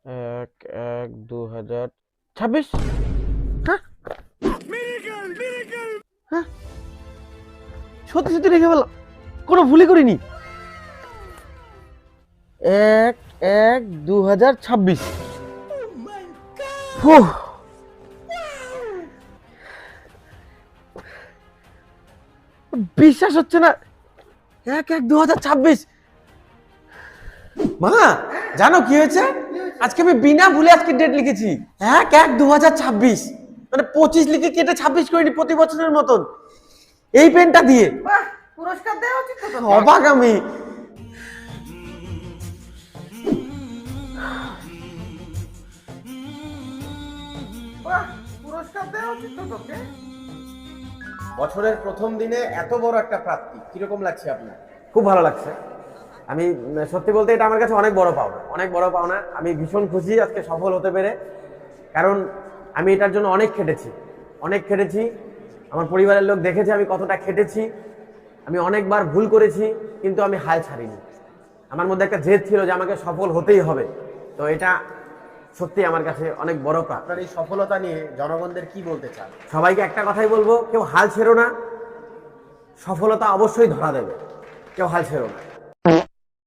1/1/2026। হ্যাঁ হ্যাঁ, সত্যি সত্যি রেখে ফেললাম, কোনো ভুলই করিনি। 1/1/2026। বিশ্বাস হচ্ছে না, 1/1/2026। মা, জানো কি হয়েছে? আজকে আমি বিনা ভুলে আজকে ডেট লিখেছি 1/1/2026, মানে 25 লিখে কেটে 26 করিনি প্রতি বছরের মতন, এই পেনটা দিয়ে। বাহ, পুরস্কার দেওয়া উচিত তো তোকে। অবাক আমি। বাহ, পুরস্কার দেওয়া উচিত তো তোকে। বছরের প্রথম দিনে এত বড় একটা প্রাপ্তি কিরকম লাগছে আপনার? খুব ভালো লাগছে। আমি সত্যি বলতে এটা আমার কাছে অনেক বড় পাওনা, অনেক বড় পাওনা। আমি ভীষণ খুশি আজকে সফল হতে পেরে, কারণ আমি এটার জন্য অনেক খেটেছি, অনেক খেটেছি। আমার পরিবারের লোক দেখেছে আমি কতটা খেটেছি। আমি অনেকবার ভুল করেছি, কিন্তু আমি হাল ছাড়িনি। আমার মধ্যে একটা জেদ ছিল যে আমাকে সফল হতেই হবে। তো এটা সত্যি আমার কাছে অনেক বড় প্রাপ্তি। আপনার এই সফলতা নিয়ে জনগণদের কি বলতে চান? সবাইকে একটা কথাই বলবো, কেউ হাল ছেড়ো না, সফলতা অবশ্যই ধরা দেবে, কেউ হাল ছেড়ো না।